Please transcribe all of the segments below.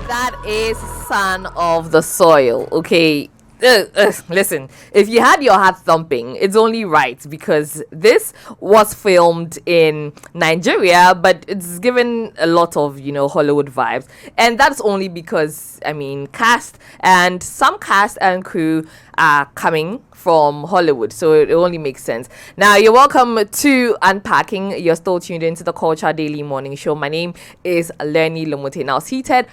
That is Son of the Soil. Okay. Listen, if you had your heart thumping, it's only right because this was filmed in Nigeria, but it's given a lot of, Hollywood vibes. And that's only because, some cast and crew are coming from Hollywood, so it only makes sense. Now, you're welcome to Unpacking. You're still tuned into the Culture Daily Morning Show. My name is Lenny Lomote. Now, seated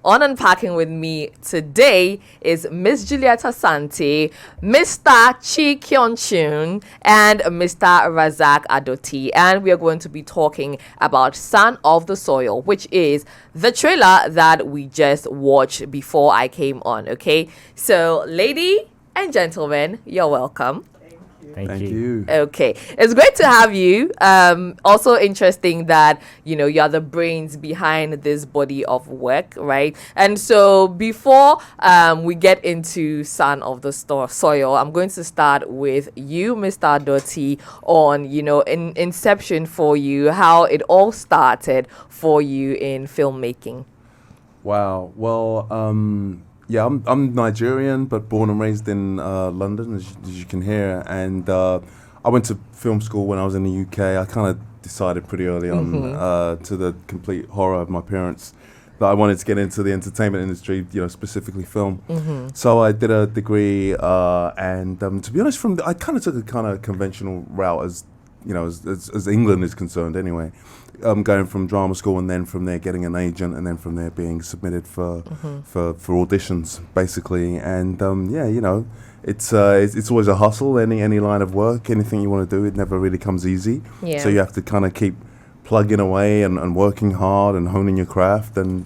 on Unpacking with me today is Miss Juliet Asante, Mr. Chi Kyun Chun, and Mr. Razak Adoti. And we are going to be talking about Son of the Soil, which is the trailer that we just watched before I came on, okay? So, lady and gentlemen, you're welcome. Thank you. Okay, it's great to have you. Also interesting that you're the brains behind this body of work, right? And so before we get into Son of the Soil, I'm going to start with you, Mr. Adoti, on in inception for you, how it all started for you in filmmaking. Wow. Well, yeah, I'm Nigerian, but born and raised in London, as you can hear. And I went to film school when I was in the UK. I kind of decided pretty early on, to the complete horror of my parents, that I wanted to get into the entertainment industry, specifically film. So I did a degree, and to be honest, I kind of took a kind of conventional route as England is concerned anyway. Going from drama school and then from there getting an agent and then from there being submitted for auditions basically. And it's always a hustle. Any line of work, anything you want to do, it never really comes easy. Yeah. So you have to kind of keep plugging away and working hard and honing your craft. And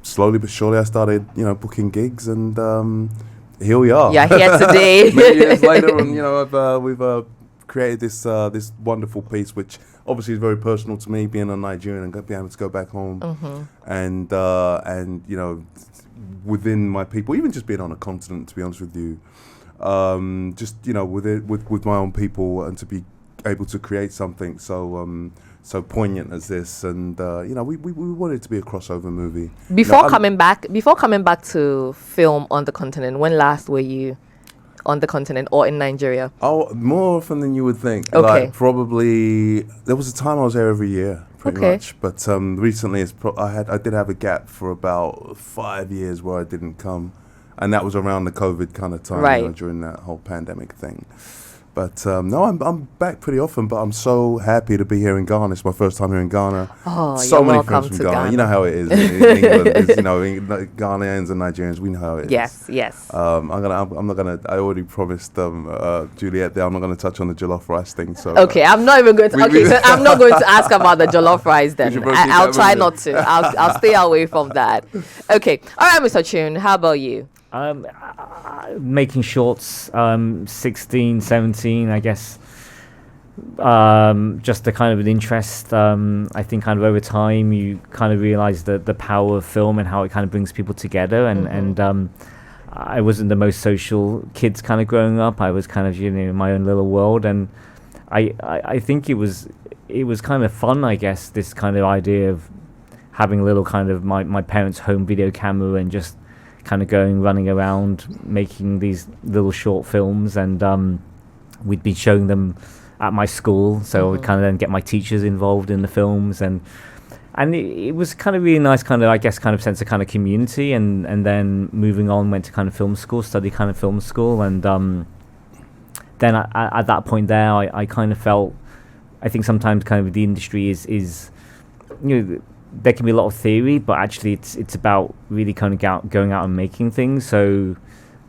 slowly but surely I started booking gigs, and here we are. Yeah, here today. Many years later, and we've created this wonderful piece, which obviously is very personal to me, being a Nigerian and being able to go back home, and within my people, even just being on a continent, to be honest with you, with my own people, and to be able to create something so poignant as this, and we wanted it to be a crossover movie. Before coming back to film on the continent, when last were you on the continent or in Nigeria? Oh, more often than you would think. Okay. Like probably there was a time I was there every year, pretty much. But recently, I did have a gap for about 5 years where I didn't come, and that was around the COVID kind of time, right, during that whole pandemic thing. But no, I'm back pretty often. But I'm so happy to be here in Ghana. It's my first time here in Ghana. Oh, so you're many welcome films from to Ghana. You know how it is in England. It's, Ghanaians and Nigerians. We know how it is. Yes. I'm not gonna. I already promised Juliet that I'm not gonna touch on the jollof rice thing. So okay, I'm not even going to. So I'm not going to ask about the jollof rice then. I'll try not to. I'll stay away from that. Okay. All right, Mr. Chun. How about you? Making shorts, 16, 17, I guess. Just a kind of an interest. I think kind of over time you kind of realize the power of film and how it kind of brings people together. And I wasn't the most social kids kind of growing up. I was kind of in my own little world, and I think it was kind of fun, I guess, this kind of idea of having a little kind of my parents' home video camera and just kind of running around making these little short films, and we'd be showing them at my school, so I would kind of then get my teachers involved in the films, and it was kind of really nice, kind of, I guess, kind of sense of kind of community, and then moving on, went to kind of film school, studied kind of film school, and then at that point there, I kind of felt, I think sometimes kind of the industry is there can be a lot of theory, but actually it's about really kind of going out and making things. So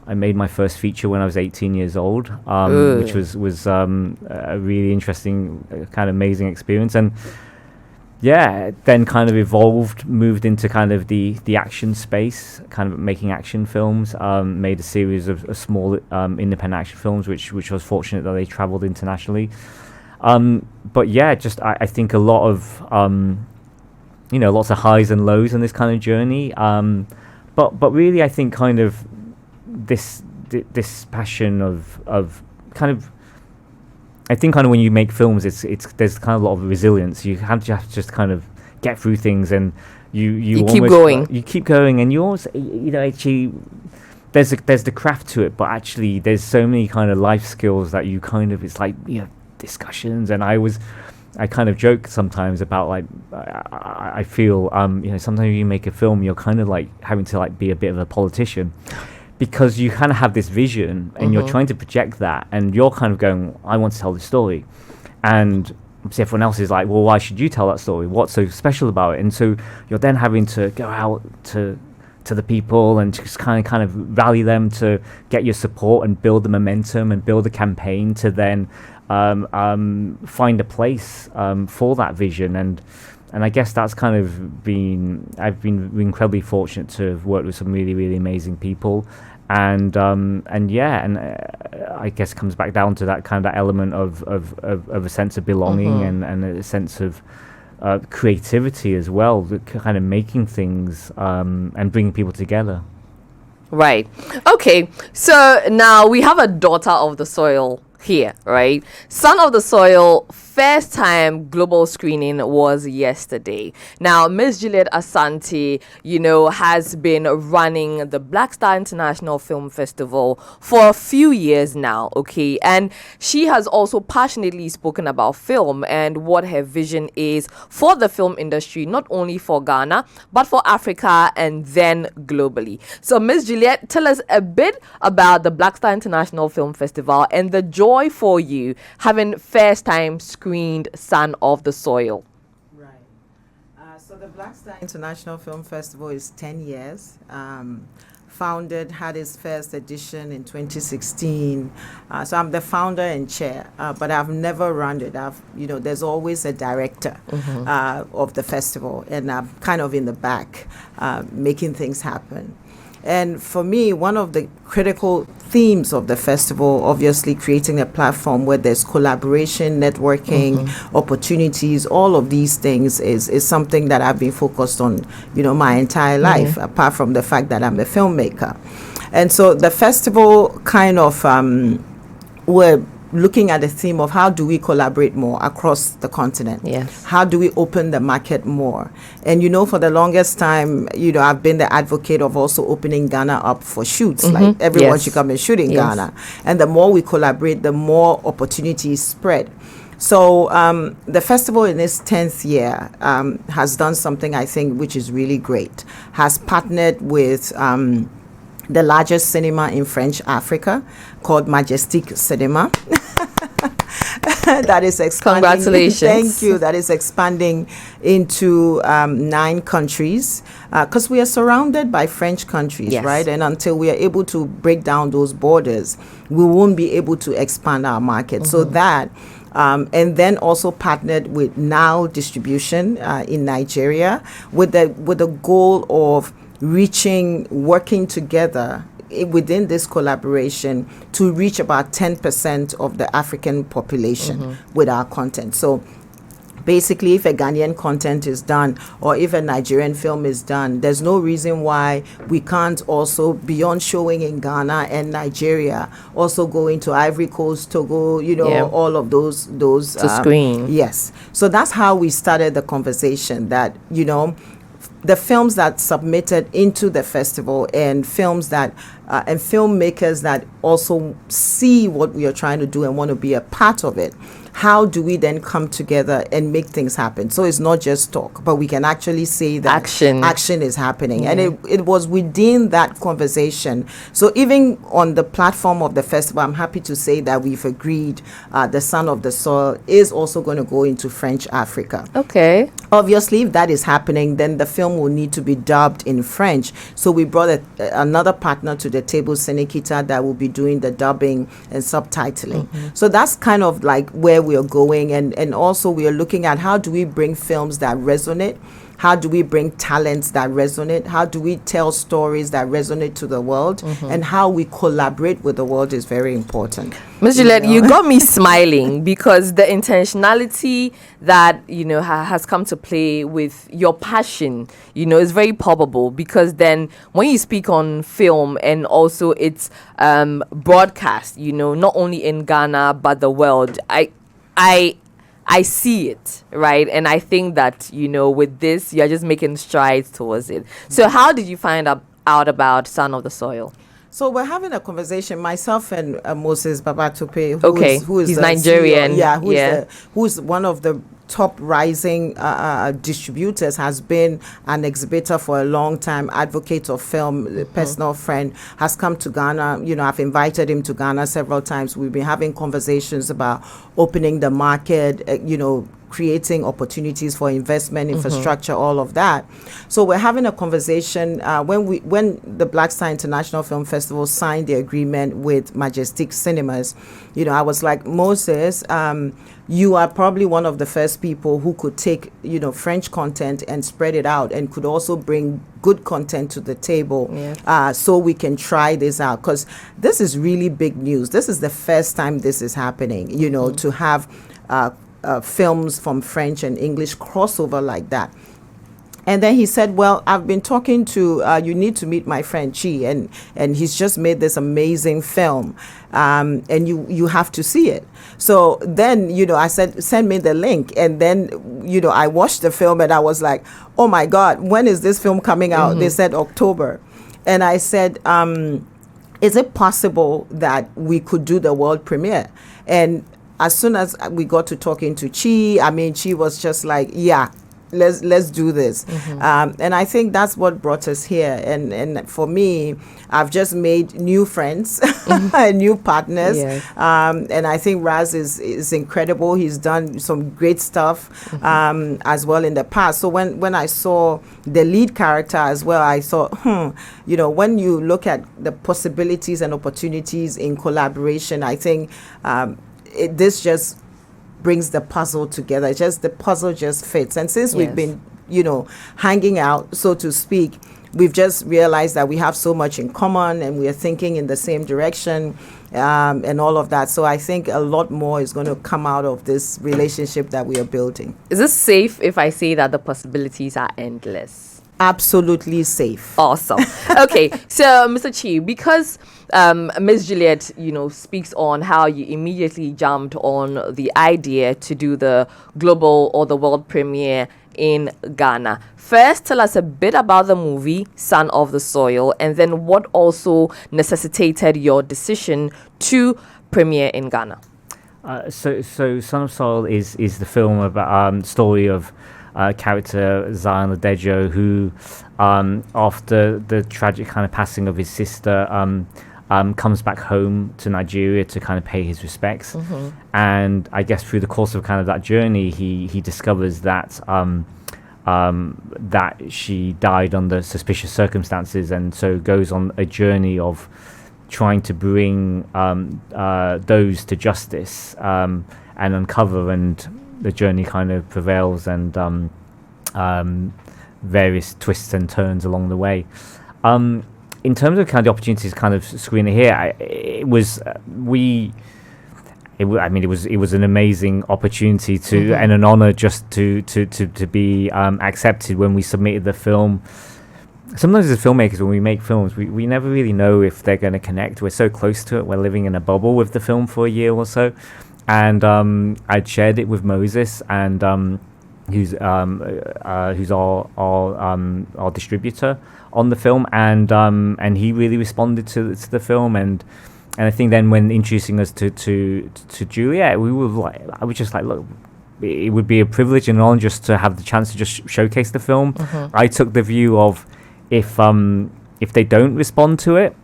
I made my first feature when I was 18 years old, which was a really interesting, kind of amazing experience. And yeah, then kind of evolved, moved into kind of the action space, kind of making action films, made a series of small independent action films, which was fortunate that they traveled internationally. But yeah, just I think a lot of lots of highs and lows in this kind of journey. But really, I think kind of this passion of kind of, I think kind of when you make films, it's there's kind of a lot of resilience. You have to just kind of get through things, and You keep almost, going. You keep going, and you also, actually, there's the craft to it, but actually there's so many kind of life skills that you kind of, it's like, discussions. And I kind of joke sometimes about, like, I feel sometimes you make a film, you're kind of like having to like be a bit of a politician, because you kind of have this vision and you're trying to project that, and you're kind of going, I want to tell this story, and obviously everyone else is like, well, why should you tell that story? What's so special about it? And so you're then having to go out to the people and just kind of rally them to get your support and build the momentum and build a campaign to then find a place for that vision. And I guess that's kind of I've been incredibly fortunate to have worked with some really, really amazing people. And I guess it comes back down to that kind of element of a sense of belonging and a sense of creativity as well, kind of making things and bringing people together. Right. Okay. So now we have a daughter of the soil here, right? Son of the Soil first time global screening was yesterday. Now, Miss Juliet Asante, has been running the Black Star International Film Festival for a few years now, okay? And she has also passionately spoken about film and what her vision is for the film industry, not only for Ghana, but for Africa and then globally. So, Miss Juliet, tell us a bit about the Black Star International Film Festival and the joy for you having first time screened Son of the Soil. Right. So the Black Star International Film Festival is 10 years. Founded, had its first edition in 2016. So I'm the founder and chair, but I've never run it. There's always a director of the festival, and I'm kind of in the back making things happen. And for me, one of the critical themes of the festival, obviously creating a platform where there's collaboration, networking, opportunities, all of these things is something that I've been focused on, my entire life, apart from the fact that I'm a filmmaker. And so the festival kind of, we're looking at the theme of how do we collaborate more across the continent? Yes. How do we open the market more? And for the longest time, I've been the advocate of also opening Ghana up for shoots. Like everyone should come and shoot in Ghana. And the more we collaborate, the more opportunities spread. So the festival in its 10th year has done something I think which is really great. Has partnered with the largest cinema in French Africa called Majestic Cinema. That is expanding. Congratulations. Thank you. That is expanding into 9 countries because we are surrounded by French countries, right? And until we are able to break down those borders, we won't be able to expand our market. So that and then also partnered with Now Distribution in Nigeria with the goal of working together within this collaboration to reach about 10% of the African population with our content. So basically, if a Ghanaian content is done or if a Nigerian film is done, there's no reason why we can't also, beyond showing in Ghana and Nigeria, also go into Ivory Coast, Togo, all of those to screen. Yes. So that's how we started the conversation that, the films that submitted into the festival and films that and filmmakers that also see what we are trying to do and want to be a part of it. How do we then come together and make things happen? So it's not just talk, but we can actually say that action is happening. And it was within that conversation. So even on the platform of the festival, I'm happy to say that we've agreed the Son of the Soil is also going to go into French Africa. Okay. Obviously, if that is happening, then the film will need to be dubbed in French. So we brought another partner to the table, Senekita, that will be doing the dubbing and subtitling. So that's kind of like where we are going. And also we are looking at how do we bring films that resonate? How do we bring talents that resonate? How do we tell stories that resonate to the world? And how we collaborate with the world is very important. Ms. Juliet, you got me smiling because the intentionality that, has come to play with your passion, is very palpable, because then when you speak on film and also its broadcast, not only in Ghana, but the world, I I see it, right? And I think that, with this, you're just making strides towards it. So how did you find out about Son of the Soil? So we're having a conversation, myself and Moses Babatope, who is he's the Nigerian. CEO, who's one of the top rising distributors, has been an exhibitor for a long time, advocate of film, personal friend, has come to Ghana. I've invited him to Ghana several times. We've been having conversations about opening the market, creating opportunities for investment, infrastructure, all of that. So we're having a conversation when the Black Star International Film Festival signed the agreement with Majestic Cinemas. I was like, Moses, you are probably one of the first people who could take French content and spread it out, and could also bring good content to the table, so we can try this out, because this is really big news. This is the first time this is happening, to have films from French and English crossover like that. And then he said, well, I've been talking to, you need to meet my friend Chi, and he's just made this amazing film, and you have to see it. So then, I said, send me the link. And then, I watched the film and I was like, oh my God, when is this film coming out? They said October. And I said, is it possible that we could do the world premiere? And as soon as we got to talking to Chi, Chi was just like, yeah, let's do this. And I think that's what brought us here. And for me, I've just made new friends and new partners. And I think Raz is incredible. He's done some great stuff as well in the past. So when I saw the lead character as well, I thought, when you look at the possibilities and opportunities in collaboration, I think this just brings the puzzle together. The puzzle just fits. And since we've been, hanging out, so to speak, we've just realized that we have so much in common, and we are thinking in the same direction, and all of that. So I think a lot more is going to come out of this relationship that we are building. Is it safe if I say that the possibilities are endless? Absolutely safe. Awesome. Okay, so Mr. Chi, because Ms. Juliet, speaks on how you immediately jumped on the idea to do the global or the world premiere in Ghana. First, tell us a bit about the movie Son of the Soil, and then what also necessitated your decision to premiere in Ghana. So Son of Soil is the film about story of character Zion Adejo, who after the tragic kind of passing of his sister comes back home to Nigeria to kind of pay his respects. And I guess through the course of kind of that journey, he discovers that that she died under suspicious circumstances, and so goes on a journey of trying to bring those to justice and uncover, and the journey kind of prevails, and various twists and turns along the way. In terms of kind of the opportunities kind of screening here, it was an amazing opportunity to and an honor just to be accepted when we submitted the film. Sometimes as filmmakers, when we make films, we never really know if they're going to connect. We're so close to it. We're living in a bubble with the film for a year or so. And I'd shared it with Moses, and who's our distributor on the film, and he really responded to the film, and I think then when introducing us to Juliet, I was just like, look, it would be a privilege and an honor just to have the chance to just showcase the film. I took the view of if they don't respond to it,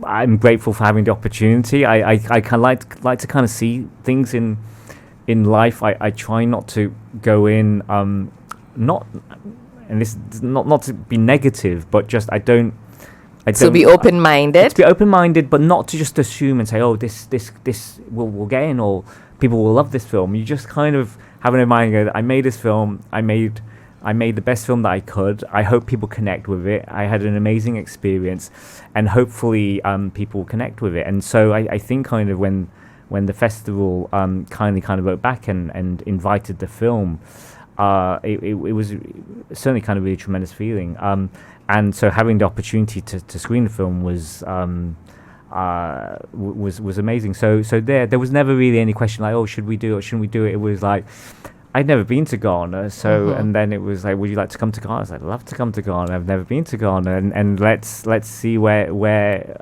I'm grateful for having the opportunity. I kind of like to kind of see things in life. I try not to go in not, and this not to be negative, but just I don't be open-minded. To be open-minded, but not to just assume and say, oh, this will get in, or people will love this film. You just kind of have in mind, go, I made this film. I made the best film that I could. I hope people connect with it. I had an amazing experience, and hopefully people connect with it. And so I think kind of when the festival kindly wrote back and invited the film, it was certainly kind of really tremendous feeling. And so having the opportunity to screen the film was was amazing. So there was never really any question like, oh, should we do it or shouldn't we do it? It was like, I'd never been to Ghana, so and then it was like, would you like to come to Ghana? I was like, I'd love to come to Ghana. I've never been to Ghana, and let's see where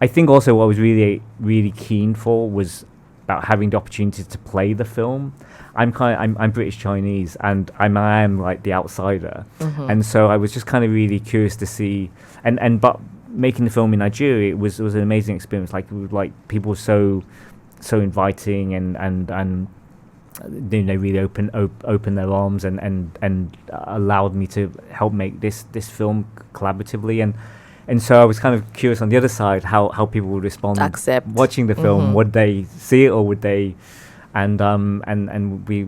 I think also what I was really keen for was about having the opportunity to play the film. I'm British Chinese, and I am like the outsider, and so I was just kind of really curious to see, but making the film in Nigeria, it was an amazing experience. Like people were so inviting and they really open their arms and allowed me to help make this film collaboratively, and so I was kind of curious on the other side how people would respond watching the film. Would they see it or would they? And we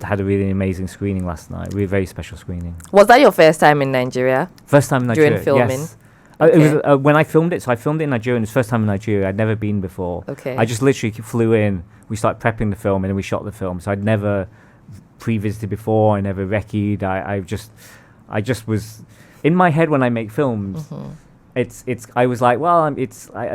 had a really amazing screening last night. Really very special screening. Was that your first time in Nigeria? First time in Nigeria. During filming? Yes. It was when I filmed it. So I filmed it in Nigeria, and it was the first time in Nigeria. I'd never been before. Okay. I just literally flew in. We started prepping the film, and then we shot the film. So I'd never pre-visited before. I never recce'd. I just was in my head when I make films. I was like, well, I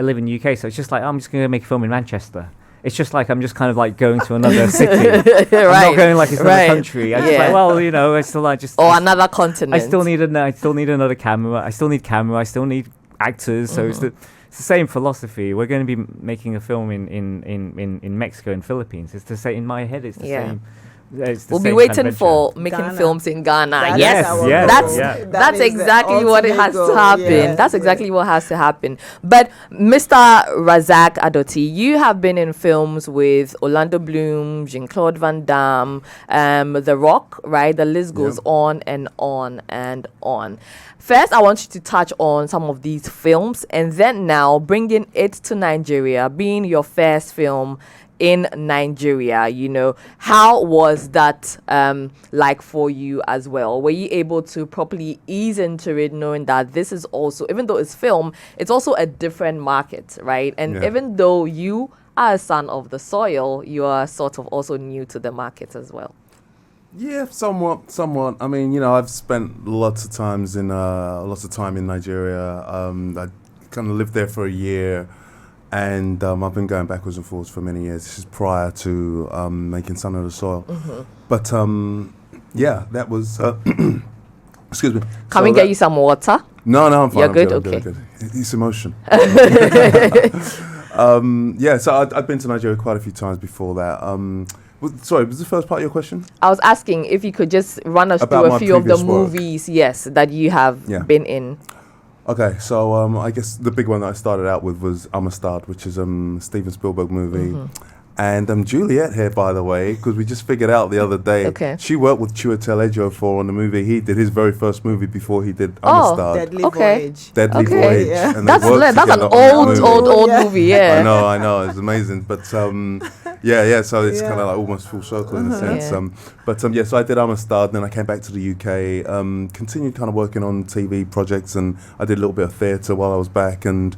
live in the UK, so it's just like, I'm just going to make a film in Manchester. It's just like I'm just kind of like going to another city. I'm not going like it's another country. I just like, well, you know, I still like just another continent. I still need another camera. I still need camera. I still need actors. So it's the same philosophy. We're going to be making a film in Mexico and Philippines. It's the same in my head. It's the same. We'll be waiting for making films in Ghana. Yes. That's exactly what it has to happen. Yes. That's exactly what has to happen. But Mr. Razak Adoti, you have been in films with Orlando Bloom, Jean-Claude Van Damme, The Rock, right? The list goes on and on and on. First, I want you to touch on some of these films, and then now bringing it to Nigeria, being your first film in Nigeria, you know, how was that like for you as well? Were you able to properly ease into it, knowing that this is also, even though it's film, it's also a different market, right? And even though you are a son of the soil, you are sort of also new to the market as well. Yeah, somewhat. I mean, you know, I've spent lots of time in Nigeria. I kind of lived there for a year. And I've been going backwards and forwards for many years. This is prior to making Son of the Soil. But that was. Excuse me. Can we get you some water? No, I'm fine. You're good? I'm Okay. good. It's emotion. So I'd been to Nigeria quite a few times before that. Sorry, was the first part of your question? I was asking if you could just run us About through a my few of the previous work. movies, that you have been in. Okay, so I guess the big one that I started out with was Amistad, which is a Steven Spielberg movie. And Juliet here, by the way, because we just figured out the other day, she worked with Chiwetel Ejiofor on the movie. He did his very first movie before he did Amistad. Deadly Voyage. Deadly Voyage. Yeah. And that's an old movie, yeah. I know, it's amazing. But so it's kind of like almost full circle in a sense. So I did Amistad, then I came back to the UK, continued kind of working on TV projects, and I did a little bit of theatre while I was back, and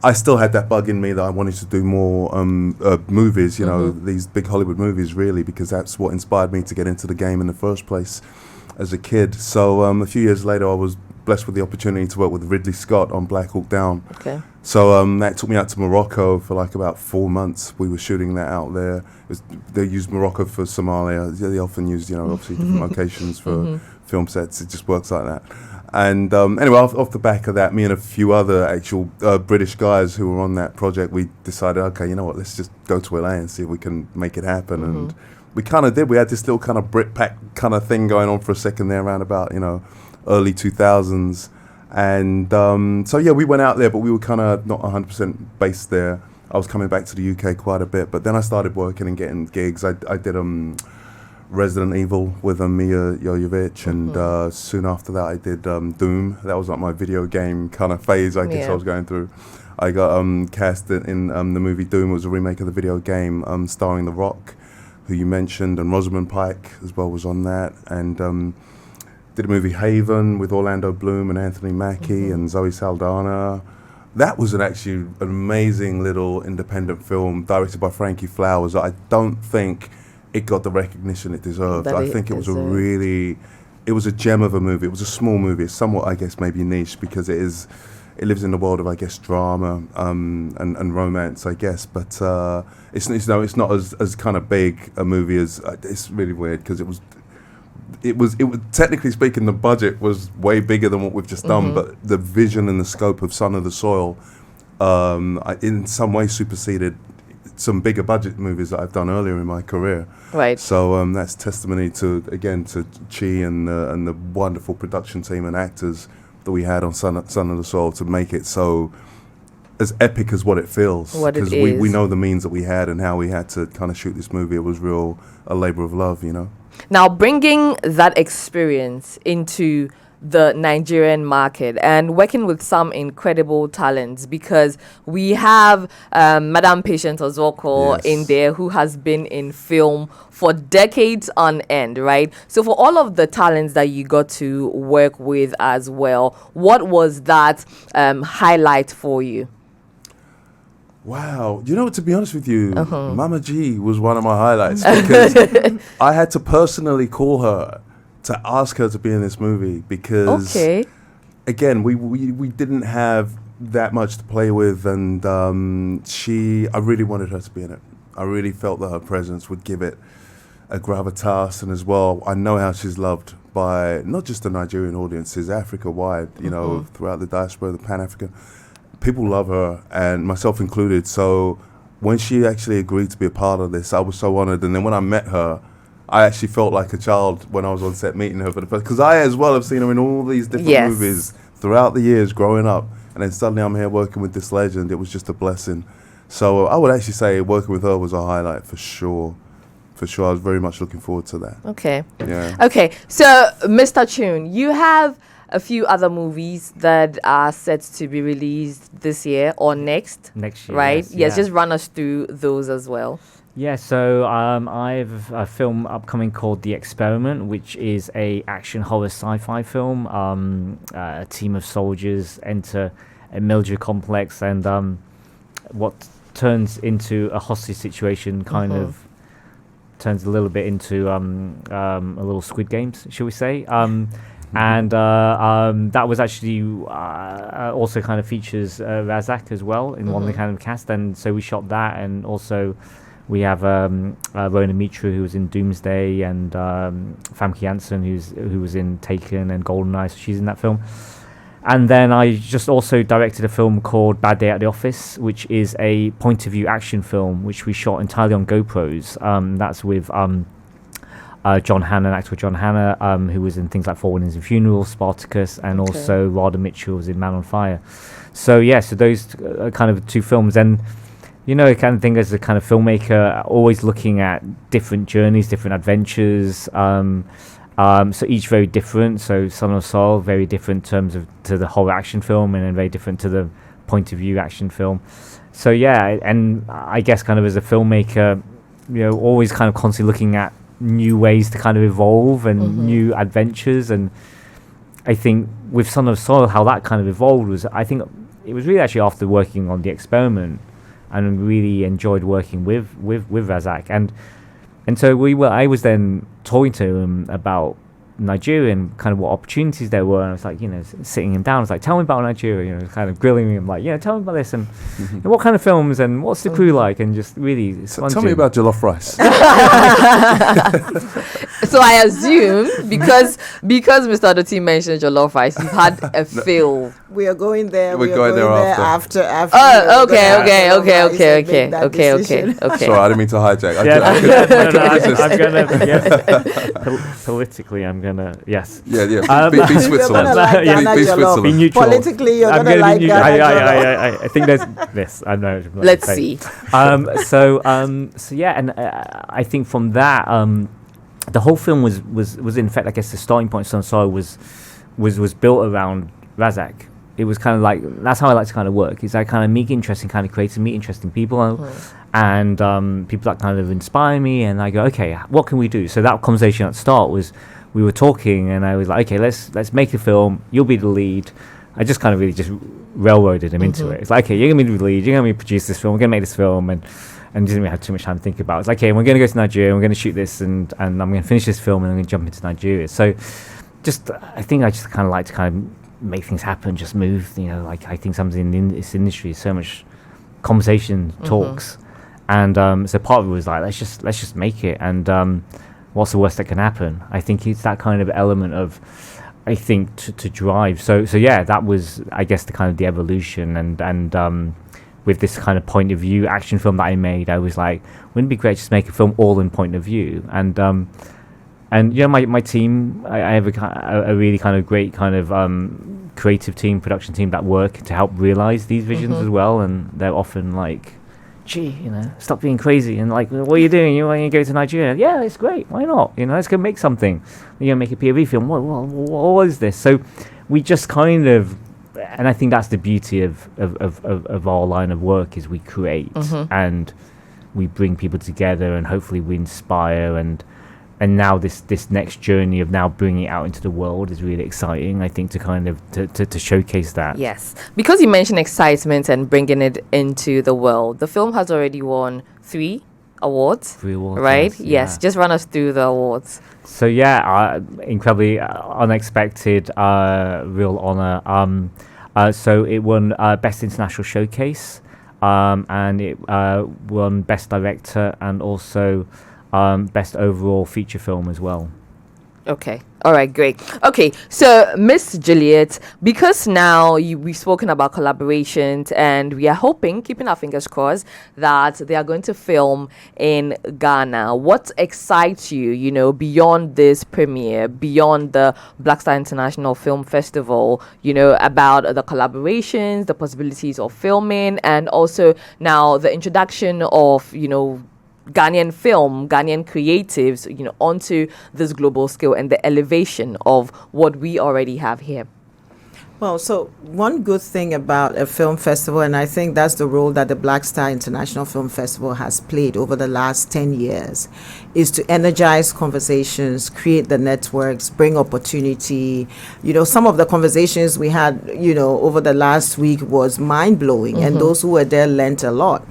I still had that bug in me that I wanted to do more movies, you know, these big Hollywood movies, really, because that's what inspired me to get into the game in the first place as a kid. So a few years later, I was blessed with the opportunity to work with Ridley Scott on Black Hawk Down. Okay. So that took me out to Morocco for like about 4 months. We were shooting that out there. They used Morocco for Somalia. They often use, you know, obviously different locations for film sets. It just works like that. And anyway, off the back of that, me and a few other actual British guys who were on that project, we decided, okay, you know what, let's just go to LA and see if we can make it happen. And we kind of did. We had this little kind of Britpack kind of thing going on for a second there around about, you know, early 2000s. And we went out there, but we were kind of not 100% based there. I was coming back to the UK quite a bit, but then I started working and getting gigs. I did Resident Evil with Mia Jovovich, and soon after that I did Doom. That was like my video game kind of phase, I guess I was going through. I got cast in the movie Doom. It was a remake of the video game starring The Rock, who you mentioned, and Rosamund Pike as well was on that, and did a movie Haven with Orlando Bloom and Anthony Mackie and Zoe Saldana. That was actually an amazing little independent film directed by Frankie Flowers. I don't think it got the recognition it deserved. I think it was it was a gem of a movie. It was a small movie. It's somewhat, I guess, maybe niche because it it lives in the world of, I guess, drama and romance, I guess. But it's not as kind of big a movie as it's really weird because it was technically speaking, the budget was way bigger than what we've just done, but the vision and the scope of Son of the Soil in some way superseded some bigger budget movies that I've done earlier in my career. Right. So that's testimony to Chi and the wonderful production team and actors that we had on Son of the Soil to make it so as epic as what it feels. Because we know the means that we had and how we had to kind of shoot this movie. It was a labor of love, you know. Now, bringing that experience into the Nigerian market and working with some incredible talents, because we have Madam Patience Ozoko in there, who has been in film for decades on end, right? So for all of the talents that you got to work with as well, what was that highlight for you? Wow. You know, to be honest with you, Mama G was one of my highlights because I had to personally call her to ask her to be in this movie because, again, we didn't have that much to play with, and I really wanted her to be in it. I really felt that her presence would give it a gravitas, and as well, I know how she's loved by not just the Nigerian audiences, Africa-wide, you know, throughout the diaspora, the Pan-African. People love her, and myself included. So when she actually agreed to be a part of this, I was so honored. And then when I met her, I actually felt like a child when I was on set meeting her for the first, because I as well have seen her in all these different movies throughout the years growing up. And then suddenly I'm here working with this legend. It was just a blessing. So I would actually say working with her was a highlight for sure. For sure. I was very much looking forward to that. Okay. Yeah. Okay. So, Mr. Chun, you have a few other movies that are set to be released this year or next year, right? Yes, just run us through those as well. Yeah, so I have a film upcoming called The Experiment, which is a action horror sci-fi film. A team of soldiers enter a military complex, and what turns into a hostage situation kind of turns a little bit into a little Squid Games, shall we say. And that was actually also kind of features Razak as well in one of the kind of cast, and so we shot that, and also we have Rona Mitra, who was in Doomsday, and Famke Janssen, who was in Taken and GoldenEye, so she's in that film. And then I just also directed a film called Bad Day at the Office, which is a point of view action film, which we shot entirely on GoPros. That's with John Hannah, actor John Hannah, who was in things like Four Weddings and Funerals, Spartacus, and also Radha Mitchell was in Man on Fire. So so those are kind of two films. And you know, I kind of think as a kind of filmmaker, always looking at different journeys, different adventures. So each very different. So Son of Soul, very different in terms of to the horror action film, and then very different to the point of view action film. So and I guess kind of as a filmmaker, you know, always kind of constantly looking at new ways to kind of evolve and new adventures. And I think with Son of Soil, how that kind of evolved was, I think it was really actually after working on The Experiment, and really enjoyed working with Razak, and so I was then talking to him about Nigeria and kind of what opportunities there were, and I was like, you know, sitting him down, I was like, tell me about Nigeria, you know, kind of grilling him, like, yeah, tell me about this, and what kind of films, and what's the crew like, and just really tell me about jollof rice. So I assume because Mr. Adoti mentioned jollof rice, you've had a feel. We are going there. We're going there after. Oh, okay. Sorry, I didn't mean to hijack. Politically, I'm gonna yes. Yeah. Be Switzerland. Like be Switzerland. Be neutral. Politically, you're gonna like Ghana. I think there's this. I know. Let's see. So and I think from that, the whole film was in fact, I guess the starting point of Son was built around Razak. It was kind of like, that's how I like to kind of work. Is I kind of meet interesting kind of creators, meet interesting people, and people that kind of inspire me, and I go, okay, what can we do? So that conversation at the start was, we were talking, and I was like, okay, let's make a film. You'll be the lead. I just kind of really just railroaded him into it. It's like, okay, you're gonna be the lead. You're gonna produce this film. We're gonna make this film, and didn't really have too much time to think about it. It's like, okay, we're gonna go to Nigeria. We're gonna shoot this, and I'm gonna finish this film, and I'm gonna jump into Nigeria. So, I think I just kind of like to kind of make things happen, just move. You know, like I think something in this industry is so much conversation, talks, and so part of it was like let's just make it, and what's the worst that can happen? I think it's that kind of element of, I think, to drive. So yeah, that was, I guess, the kind of the evolution, and with this kind of point of view action film that I made, I was like, wouldn't it be great just to make a film all in point of view? And you know, my team, I have a really kind of great kind of creative team, production team that work to help realize these visions as well, and they're often like, gee, you know, stop being crazy, and like, what are you doing? You want to go to Nigeria? Yeah, it's great. Why not? You know, let's go make something. You know, make a POV film. What is this? So we just kind of, and I think that's the beauty of our line of work, is we create and we bring people together, and hopefully we inspire, and now this next journey of now bringing it out into the world is really exciting, I think, to kind of to showcase that. Yes, because you mentioned excitement and bringing it into the world, the film has already won 3 awards. 3 awards, right? Yes, Just run us through the awards. So yeah, incredibly unexpected, real honor. So it won Best International Showcase, and it won Best Director, and also Best Overall Feature Film as well. Okay. All right, great. Okay, so Miss Juliet, because now we've spoken about collaborations, and we are hoping, keeping our fingers crossed, that they are going to film in Ghana. What excites you, you know, beyond this premiere, beyond the Black Star International Film Festival, you know, about the collaborations, the possibilities of filming, and also now the introduction of, you know, Ghanaian film, Ghanaian creatives, you know, onto this global scale, and the elevation of what we already have here? Well, so one good thing about a film festival, and I think that's the role that the Black Star International Film Festival has played over the last 10 years, is to energize conversations, create the networks, bring opportunity. You know, some of the conversations we had, you know, over the last week was mind-blowing, and those who were there learned a lot.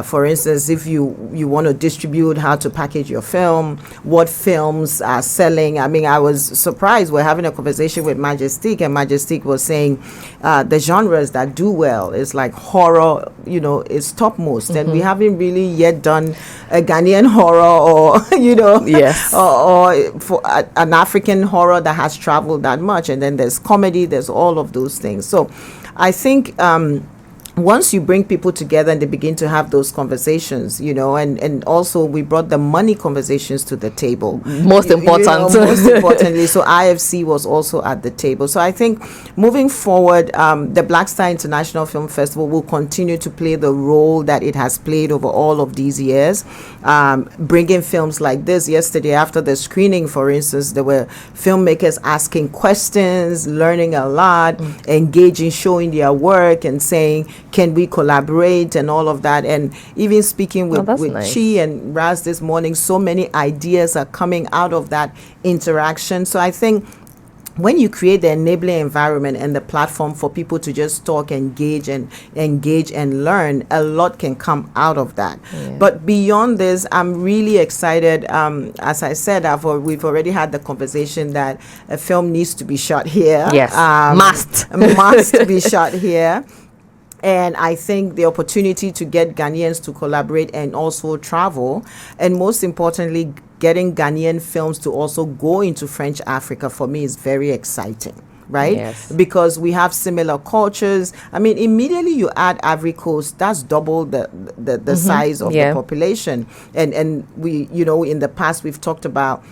For instance, if you want to distribute, how to package your film, what films are selling. I mean, I was surprised. We're having a conversation with Majestic, and Majestic was saying the genres that do well is like horror, you know, is topmost. And we haven't really yet done a Ghanaian horror, or, you know, Yes. or for an African horror that has traveled that much. And then there's comedy, there's all of those things. So I think once you bring people together and they begin to have those conversations, you know, and also we brought the money conversations to the table. Most important. Most importantly, so IFC was also at the table. So I think moving forward, the Black Star International Film Festival will continue to play the role that it has played over all of these years, bringing films like this. Yesterday, after the screening, for instance, there were filmmakers asking questions, learning a lot, engaging, showing their work, and saying, can we collaborate, and all of that. And even speaking with nice. Chi and Raz this morning, so many ideas are coming out of that interaction. So I think when you create the enabling environment and the platform for people to just talk, engage and learn, a lot can come out of that. Yeah. But beyond this, I'm really excited. As I said, we've already had the conversation that a film needs to be shot here. Yes, must be shot here. And I think the opportunity to get Ghanaians to collaborate and also travel, and most importantly, getting Ghanaian films to also go into French Africa, for me is very exciting, right? Yes. Because we have similar cultures. I mean, immediately you add Ivory Coast, that's double the size of the population. And we, you know, in the past we've talked about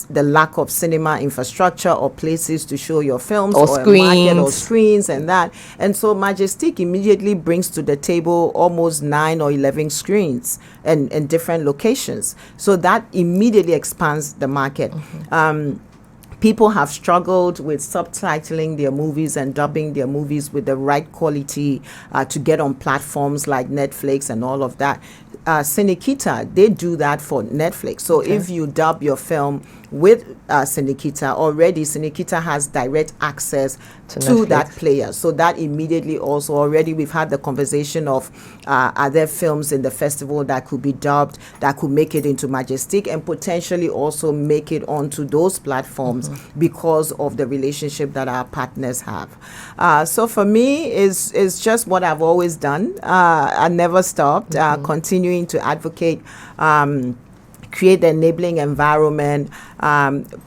the lack of cinema infrastructure or places to show your films, or screens. screens. A market or screens and that. And so Majestic immediately brings to the table almost 9 or 11 screens in different locations. So that immediately expands the market. People have struggled with subtitling their movies and dubbing their movies with the right quality to get on platforms like Netflix and all of that. Cinekita, they do that for Netflix. So if you dub your film with Sinikita. Already Sinikita has direct access to that player, so that immediately also already we've had the conversation of are there films in the festival that could be dubbed, that could make it into Majestic and potentially also make it onto those platforms because of the relationship that our partners have. So for me is just what I've always done. I never stopped continuing to advocate, create the enabling environment,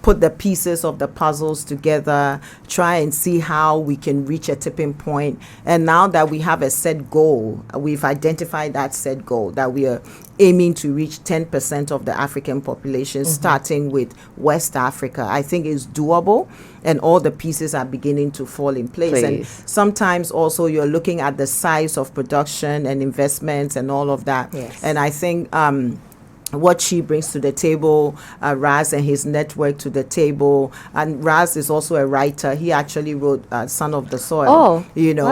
put the pieces of the puzzles together, try and see how we can reach a tipping point. And now that we have a set goal, we've identified that set goal, that we are aiming to reach 10% of the African population, starting with West Africa. I think it's doable, and all the pieces are beginning to fall in place. And sometimes also you're looking at the size of production and investments and all of that. And I think what she brings to the table, Raz and his network to the table, and Raz is also a writer. He actually wrote Son of the Soil,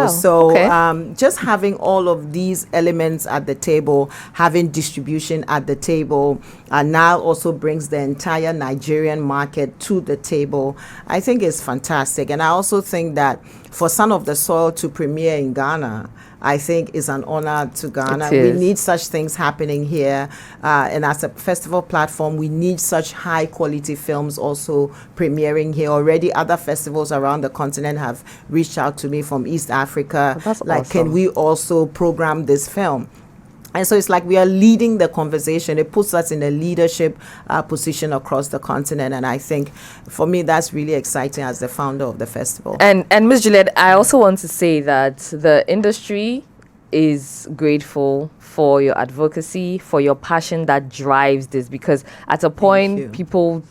so just having all of these elements at the table, having distribution at the table, now also brings the entire Nigerian market to the table. I think it's fantastic. And I also think that for Son of the Soil to premiere in Ghana, I think is an honor to Ghana. We need such things happening here. And as a festival platform, we need such high quality films also premiering here. Already other festivals around the continent have reached out to me from East Africa. That's like, awesome. can we also program this film? And so it's like we are leading the conversation. It puts us in a leadership position across the continent. And I think for me, that's really exciting as the founder of the festival. And Ms. Juliet, I also want to say that the industry is grateful for your advocacy, for your passion that drives this, because at a point people,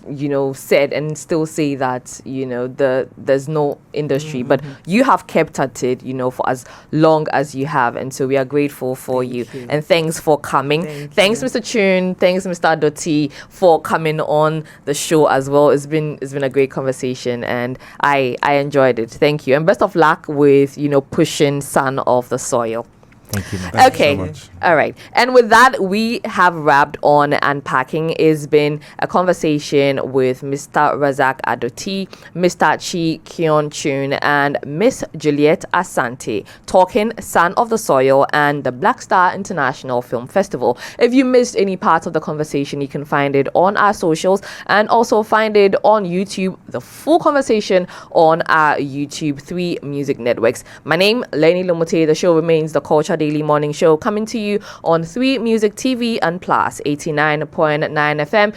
said and still say that, there's no industry, but you have kept at it, for as long as you have. And so we are grateful for you. And thanks for coming. Thanks, Mr. Chun. Thanks, Mr. Adoti, for coming on the show as well. It's been a great conversation and I enjoyed it. Thank you. And best of luck with, pushing Son of the Soil. Thank you, man. Thank you Okay. so much. All right. And with that, we have wrapped on Unpacking. It's been a conversation with Mr. Razak Adoti, Mr. Chi Kyon Chun, and Miss Juliet Asante, talking Son of the Soil and the Black Star International Film Festival. If you missed any part of the conversation, you can find it on our socials and also find it on YouTube, the full conversation on our YouTube 3 Music Networks. My name, Lenny Lomote. The show remains the Culture Daily Morning Show, coming to you on 3 Music TV and Plus 89.9 FM.